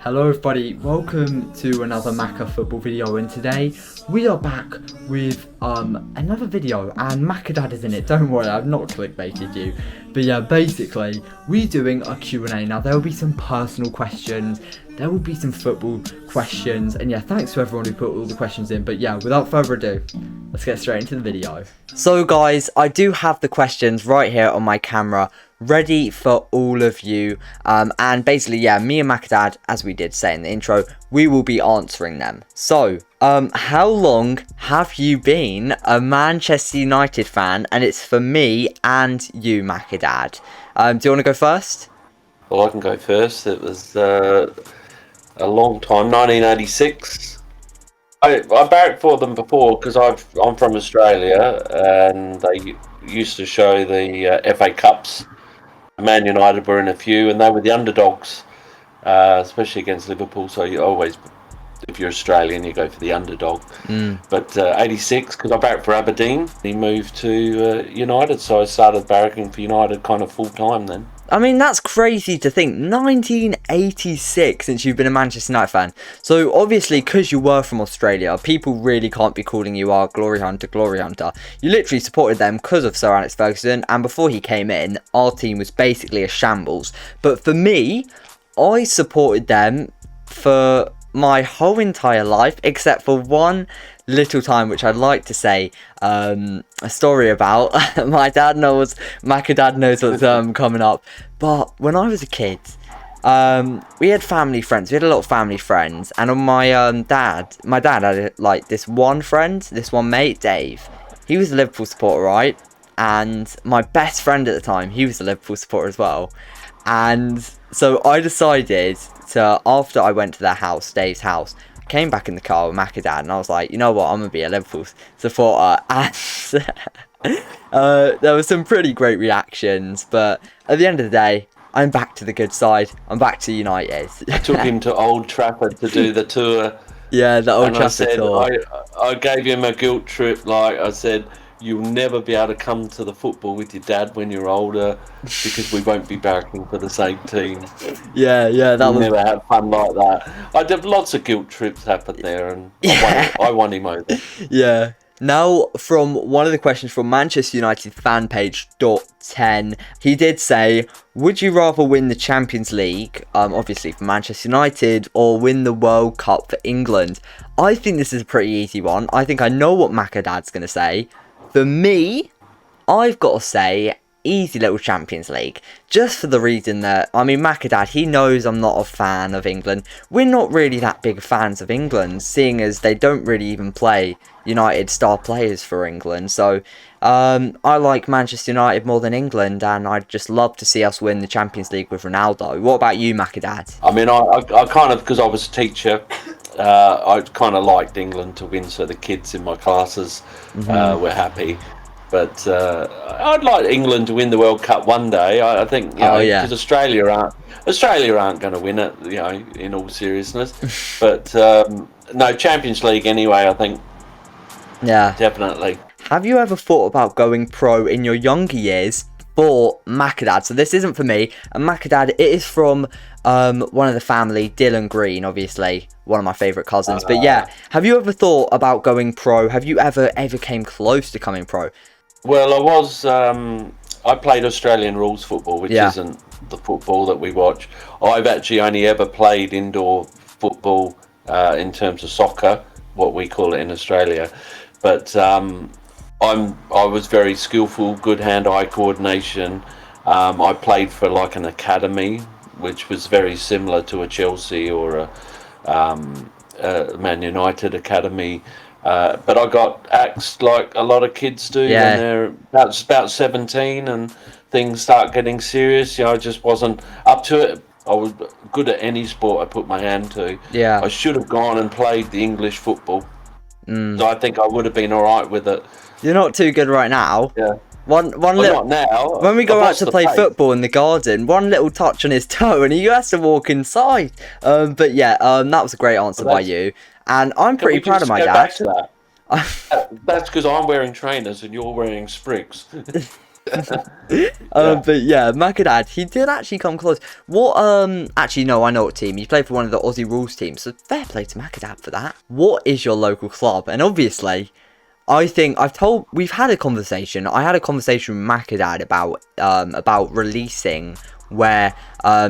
Hello everybody, welcome to another Maca Football video, and today we are back with another video, and Macca Dad is in it. Don't worry, I've not clickbaited you. But yeah, basically, we're doing a Q&A. Now, there will be some personal questions, there will be some football questions, and yeah, thanks to everyone who put all the questions in. But yeah, without further ado, let's get straight into the video. So guys, I do have the questions right here on my camera, ready for all of you, and basically, yeah, me and Macca Dad, as we did say in the intro, we will be answering them. So, how long have you been a Manchester United fan? And it's for me and you, Macca Dad. Do you want to go first? Well, I can go first. It was a long time, 1986. I barracked for them before because I'm from Australia, and they used to show the FA Cups. Man United were in a few, and they were the underdogs, especially against Liverpool. So you always, if you're Australian, you go for the underdog. But 86, because I barracked for Aberdeen, he moved to United, so I started barracking for United kind of full time then. I mean, that's crazy to think. 1986 since you've been a Manchester United fan. So, obviously, because you were from Australia, people really can't be calling you our glory hunter, glory hunter. You literally supported them because of Sir Alex Ferguson, and before he came in, our team was basically a shambles. But for me, I supported them for my whole entire life, except for one little time, which I'd like to say a story about. Macca Dad knows what's coming up. But when I was a kid, we had family friends. We had a lot of family friends, and on my dad had like this one mate, Dave. He was a Liverpool supporter, right? And my best friend at the time, he was a Liverpool supporter as well. And so I decided to, after I went to their house, Dave's house, came back in the car with Macca Dad, and I was like, you know what, I'm going to be a Liverpool supporter. And there were some pretty great reactions, but at the end of the day, I'm back to the good side. I'm back to United. I took him to Old Trafford to do the tour. Yeah, the Old Trafford tour. I gave him a guilt trip. Like I said, you'll never be able to come to the football with your dad when you're older because we won't be barracking for the same team. Yeah, we'll never have fun like that. I did lots of guilt trips happen there, and I won him over. Yeah. Now, from one of the questions from Manchester United fan page .10, he did say, would you rather win the Champions League, obviously for Manchester United, or win the World Cup for England? I think this is a pretty easy one. I think I know what Macca Dad's going to say. For me, I've got to say, easy little Champions League. Just for the reason that, I mean, Macca Dad, he knows I'm not a fan of England. We're not really that big fans of England, seeing as they don't really even play United star players for England. So, I like Manchester United more than England, and I'd just love to see us win the Champions League with Ronaldo. What about you, Macca Dad? I mean, I kind of, because I was a teacher, I kind of liked England to win, so the kids in my classes were happy. But I'd like England to win the World Cup one day. I think, because Australia aren't going to win it, in all seriousness. But no, Champions League anyway, I think. Yeah, definitely. Have you ever thought about going pro in your younger years? For Macca Dad, so this isn't for me, and Macca Dad, it is from one of the family, Dylan Green, obviously one of my favourite cousins. But yeah, have you ever thought about going pro? Have you ever came close to coming pro? Well, I played Australian rules football, which isn't the football that we watch. I've actually only ever played indoor football in terms of soccer, what we call it in Australia, but I was very skillful, good hand-eye coordination. I played for like an academy, which was very similar to a Chelsea or a Man United academy. But I got axed like a lot of kids do when they're about 17 and things start getting serious. I just wasn't up to it. I was good at any sport I put my hand to. Yeah. I should have gone and played the English football. So I think I would have been all right with it. You're not too good right now. Yeah. One little. Not now. When we go out to play football in the garden, one little touch on his toe and he has to walk inside. But yeah, that was a great answer by you, and I'm pretty proud of my dad. That's because I'm wearing trainers and you're wearing sprigs. But yeah, Macca, he did actually come close. What, actually, no, I know what team. He played for one of the Aussie Rules teams, so fair play to Macca for that. What is your local club? And obviously, I think we've had a conversation. I had a conversation with Macca about releasing where,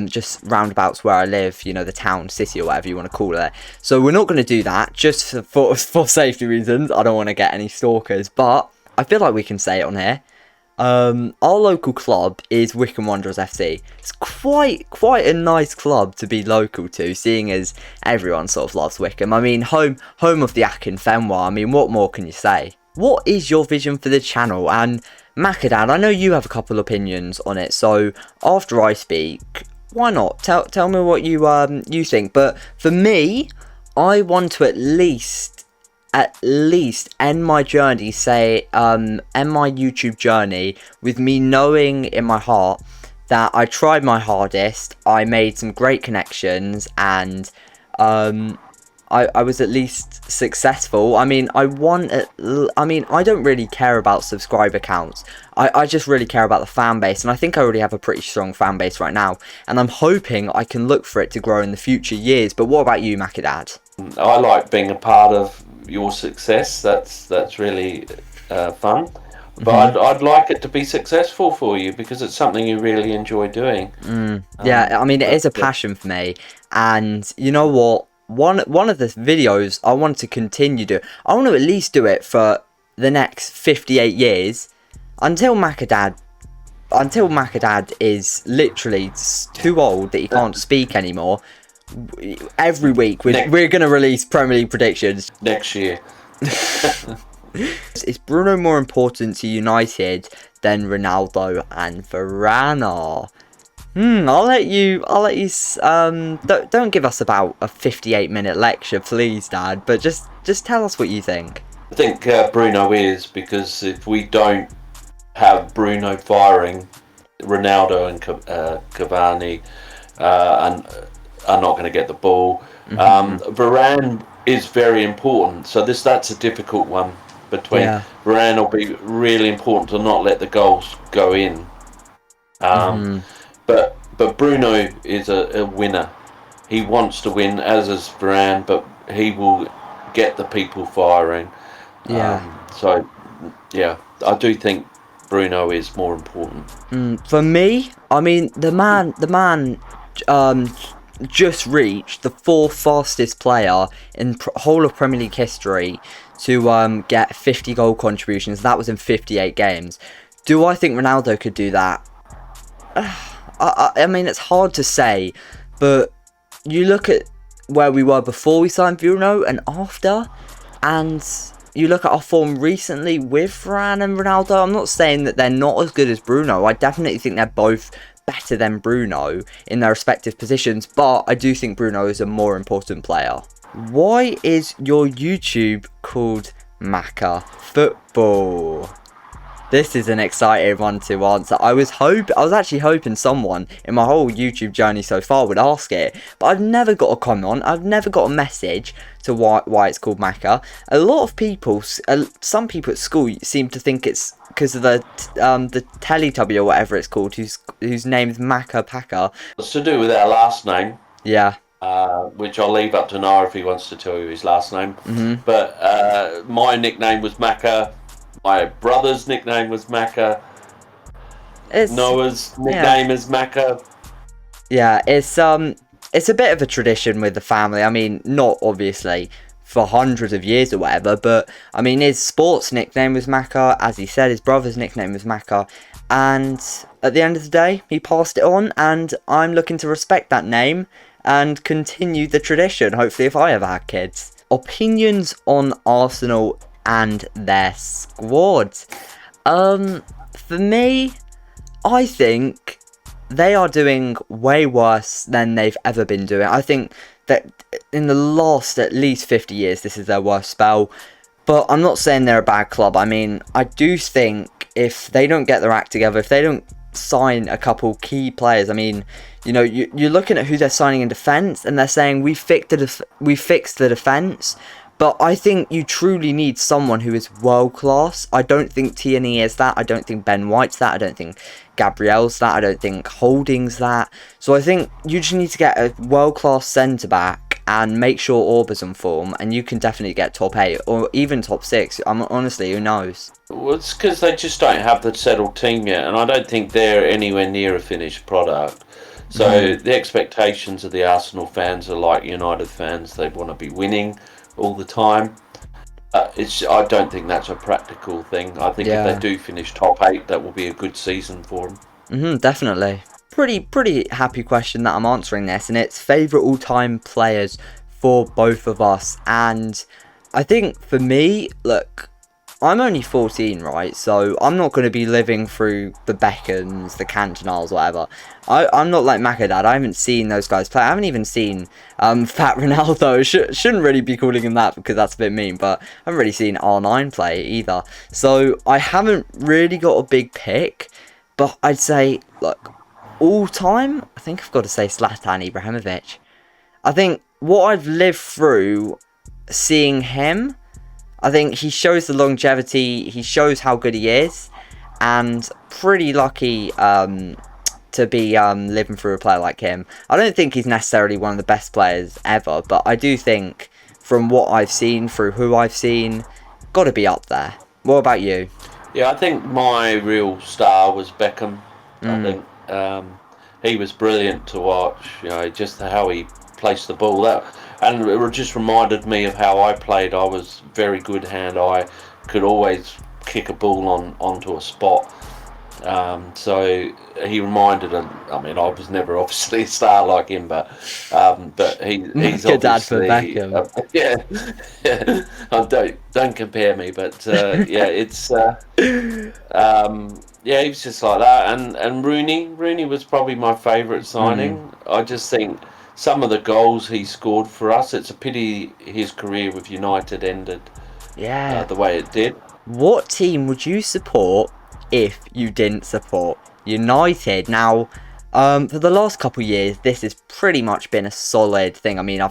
just roundabouts where I live, you know, the town, city, or whatever you want to call it. So we're not going to do that, just for safety reasons. I don't want to get any stalkers, but I feel like we can say it on here. Our local club is Wycombe Wanderers FC. It's quite a nice club to be local to, seeing as everyone sort of loves Wycombe. I mean, home of the Akin Fenwa. I mean, what more can you say? What is your vision for the channel? And Macca, I know you have a couple opinions on it, so after I speak, why not? Tell me what you think. But for me, I want to at least end my journey, end my YouTube journey with me knowing in my heart that I tried my hardest, I made some great connections, and I was at least successful. I mean, I don't really care about subscriber counts. I just really care about the fan base, and I think I already have a pretty strong fan base right now, and I'm hoping I can look for it to grow in the future years. But what about you, Macca? I like being a part of your success. That's really fun. But I'd like it to be successful for you, because it's something you really enjoy doing. Yeah, I mean, it is a passion for me, and you know what? One of the videos I want to continue to. I want to at least do it for the next 58 years, until Macca is literally too old that he can't speak anymore. Every week we're going to release Premier League predictions next year. Is Bruno more important to United than Ronaldo and Varane? I'll let you don't give us about a 58-minute lecture, please, Dad, but just tell us what you think. I think Bruno is, because if we don't have Bruno firing, Ronaldo and Cavani are not going to get the ball. Varane is very important, so that's a difficult one between. Varane will be really important to not let the goals go in. But Bruno is a winner. He wants to win, as is Varane, but he will get the people firing. So I do think Bruno is more important. For me, I mean, the man just reached the 4th fastest player in whole of Premier League history to get 50 goal contributions. That was in 58 games. Do I think Ronaldo could do that? I mean, it's hard to say, but you look at where we were before we signed Bruno and after, and you look at our form recently with Varane and Ronaldo. I'm not saying that they're not as good as Bruno. I definitely think they're both better than Bruno in their respective positions, but I do think Bruno is a more important player. Why is your YouTube called Maca Football? This is an exciting one to answer. I was actually hoping someone in my whole YouTube journey so far would ask it, but I've never got a comment. I've never got a message to why it's called Macca. A lot of people, some people at school seem to think it's because of the Teletubby or whatever it's called, whose name is Macca Packer. It's to do with our last name. Yeah. Which I'll leave up to Nara if he wants to tell you his last name. But my nickname was Macca. My brother's nickname was Macca. Noah's nickname is Macca. Yeah, it's a bit of a tradition with the family. I mean, not obviously for hundreds of years or whatever, but I mean, his sports nickname was Macca. As he said, his brother's nickname was Macca. And at the end of the day, he passed it on, and I'm looking to respect that name and continue the tradition, hopefully, if I ever had kids. Opinions on Arsenal and their squad. For me, I think they are doing way worse than they've ever been doing. I think that in the last at least 50 years, this is their worst spell. But I'm not saying they're a bad club. I mean, I do think if they don't get their act together, if they don't sign a couple key players, I mean, you know, you're looking at who they're signing in defence, and they're saying we fixed the defence. But I think you truly need someone who is world class. I don't think Tierney is that. I don't think Ben White's that. I don't think Gabriel's that. I don't think Holding's that. So I think you just need to get a world class centre back and make sure Orba's on form, and you can definitely get top 8 or even top 6. Honestly, who knows? Well, it's because they just don't have the settled team yet, and I don't think they're anywhere near a finished product. So the expectations of the Arsenal fans are like United fans. They want to be winning all the time. I don't think that's a practical thing. I think if they do finish top 8, that will be a good season for them. Definitely. Pretty happy question that I'm answering this, and it's favourite all-time players for both of us. And I think for me, look, I'm only 14, right? So I'm not going to be living through the Beckhams, the Cantonals, whatever. I'm not like Macca Dad. I haven't seen those guys play. I haven't even seen Fat Ronaldo. Shouldn't really be calling him that because that's a bit mean. But I haven't really seen R9 play either. So I haven't really got a big pick. But I'd say, look, all time, I think I've got to say Zlatan Ibrahimovic. I think what I've lived through seeing him, I think he shows the longevity, he shows how good he is, and pretty lucky to be living through a player like him. I don't think he's necessarily one of the best players ever, but I do think from what I've seen, through who I've seen, got to be up there. What about you? Yeah, I think my real star was Beckham. I think he was brilliant to watch, just how he placed the ball. And it just reminded me of how I played. I was very good hand-eye, could always kick a ball onto a spot. So he reminded him. I mean, I was never obviously a star like him, but he's Good dad obviously for Beckham. Don't compare me, but it's he was just like that. And Rooney was probably my favourite signing. I just think some of the goals he scored for us, it's a pity his career with United ended the way it did. What team would you support if you didn't support United? Now, for the last couple of years, this has pretty much been a solid thing. I mean,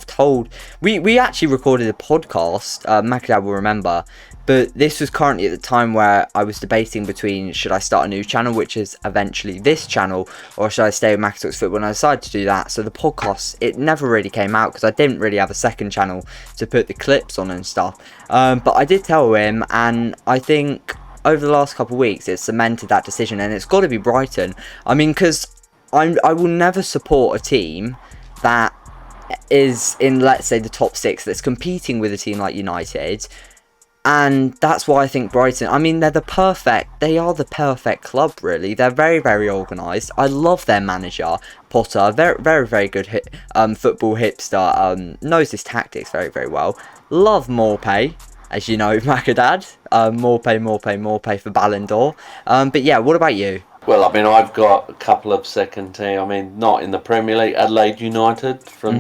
we actually recorded a podcast, Macca will remember, but this was currently at the time where I was debating between should I start a new channel, which is eventually this channel, or should I stay with Macca Talks Football, and I decided to do that. So the podcast, it never really came out because I didn't really have a second channel to put the clips on and stuff. But I did tell him, and I think over the last couple of weeks, it's cemented that decision, and it's got to be Brighton. I mean, because I will never support a team that is in, let's say, the top 6 that's competing with a team like United. And that's why I think Brighton, I mean, they are the perfect club, really. They're very, very organised. I love their manager, Potter. Very, very, very good football hipster. Knows his tactics very, very well. Love Morpay, as you know, Macca Dad. Morpay for Ballon d'Or. But yeah, what about you? Well, I mean, I've got a couple of second team. I mean, not in the Premier League. Adelaide United from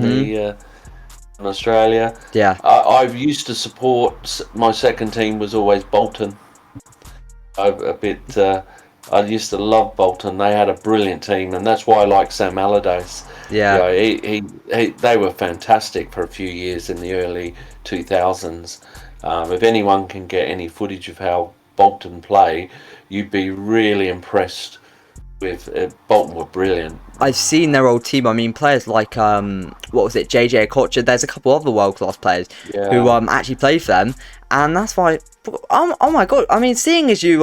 from Australia. Yeah. I've used to support. My second team was always Bolton. I used to love Bolton. They had a brilliant team, and that's why I like Sam Allardyce. Yeah. They were fantastic for a few years in the early 2000s. If anyone can get any footage of how Bolton play, you'd be really impressed with Bolton were brilliant. I've seen their old team. I mean, players like what was it, JJ Okocha. There's a couple other world class players who actually played for them, and that's why. Oh my god! I mean, seeing as you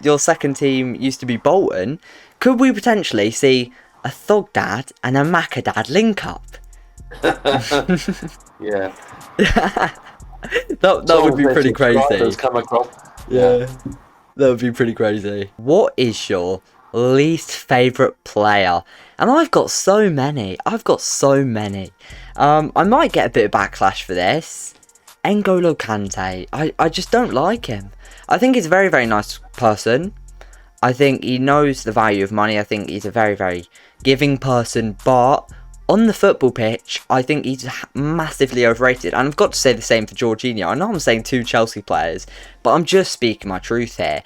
your second team used to be Bolton, could we potentially see a Thog Dad and a Macca Dad link up? Yeah. that would be pretty crazy. Come across. Yeah. That would be pretty crazy. What is your least favourite player? And I've got so many. I might get a bit of backlash for this. N'Golo Kante. I just don't like him. I think he's a very, very nice person. I think he knows the value of money. I think he's a very, very giving person. But on the football pitch, I think he's massively overrated. And I've got to say the same for Jorginho. I know I'm saying 2 Chelsea players, but I'm just speaking my truth here.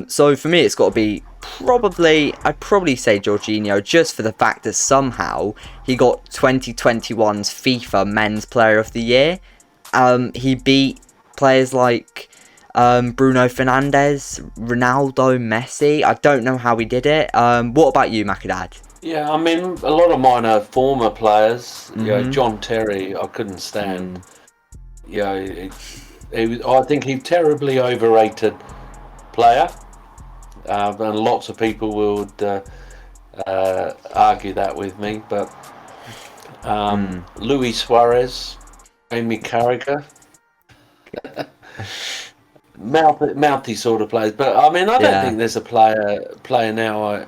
So for me, it's got to be I'd probably say Jorginho, just for the fact that somehow he got 2021's FIFA Men's Player of the Year. He beat players like Bruno Fernandes, Ronaldo, Messi. I don't know how he did it. What about you, Macadad? Yeah, I mean, a lot of mine are former players. John Terry, I couldn't stand. I think he's terribly overrated player, and lots of people would argue that with me. But Luis Suarez, Amy Carragher, mouthy sort of players. But I mean, I don't think there's a player now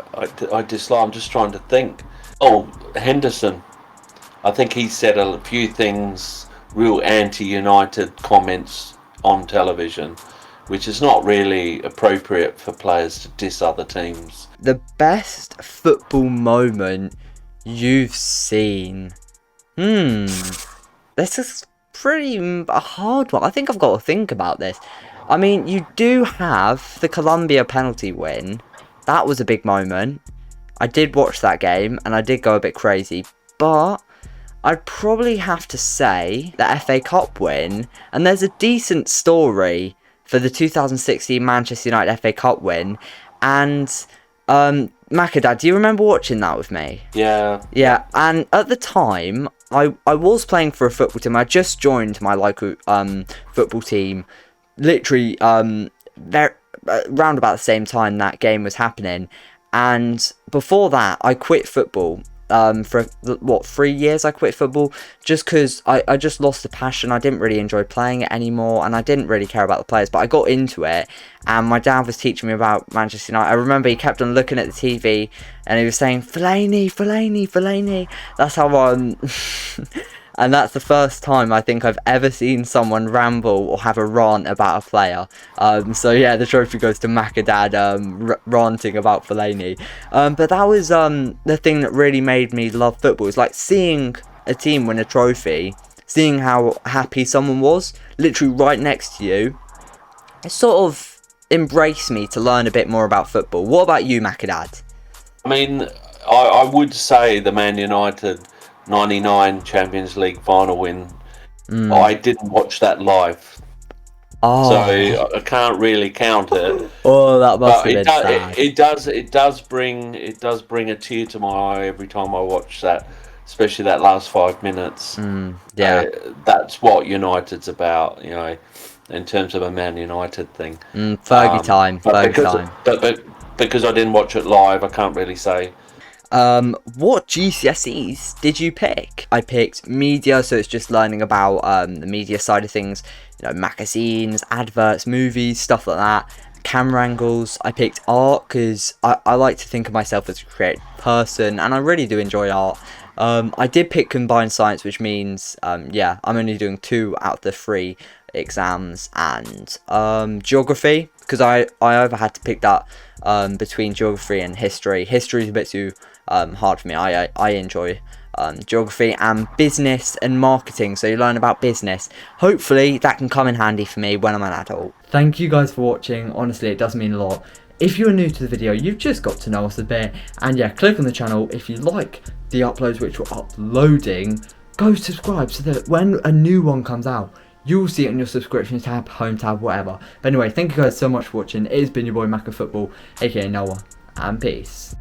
I dislike. I'm just trying to think. Oh, Henderson. I think he said a few things, real anti-United comments on television, which is not really appropriate for players to diss other teams. The best football moment you've seen? This is pretty a hard one. I think I've got to think about this. I mean, you do have the Colombia penalty win. That was a big moment. I did watch that game, and I did go a bit crazy. But I'd probably have to say the FA Cup win. And there's a decent story for the 2016 Manchester United FA Cup win. And Macadad, do you remember watching that with me? Yeah. Yeah, and at the time, I was playing for a football team. I just joined my local football team. Literally, round about the same time that game was happening. And before that, I quit football. For 3 years I quit football just because I just lost the passion. I didn't really enjoy playing it anymore, and I didn't really care about the players, but I got into it, and my dad was teaching me about Manchester United. I remember he kept on looking at the TV and he was saying Fellaini, Fellaini, Fellaini. That's how and that's the first time I think I've ever seen someone ramble or have a rant about a player. So yeah, the trophy goes to Macadad ranting about Fellaini. But that was the thing that really made me love football. It's like seeing a team win a trophy, seeing how happy someone was, literally right next to you. It sort of embraced me to learn a bit more about football. What about you, Macadad? I mean, I would say the Man United 99 Champions League final win. I didn't watch that live, so I can't really count it. Oh, that must have been sad. It does bring a tear to my eye every time I watch that, especially that last 5 minutes. That's what United's about, in terms of a Man United thing. Fergie time. But because I didn't watch it live, I can't really say. What GCSEs did you pick? I picked media, so it's just learning about the media side of things, magazines, adverts, movies, stuff like that, camera angles. I picked art because I like to think of myself as a creative person, and I really do enjoy art. I did pick combined science, which means I'm only doing 2 out of the 3 exams, and geography, because I either had to pick that between geography and history. History is a bit too hard for me. I enjoy geography, and business and marketing, so you learn about business. Hopefully that can come in handy for me when I'm an adult. Thank you guys for watching. Honestly, it does mean a lot. If you're new to the video, you've just got to know us a bit, and yeah, click on the channel if you like the uploads which we're uploading. Go subscribe so that when a new one comes out, you'll see it on your subscription tab, home tab, whatever. But anyway, thank you guys so much for watching. It has been your boy Maca Football, aka Noah, and peace.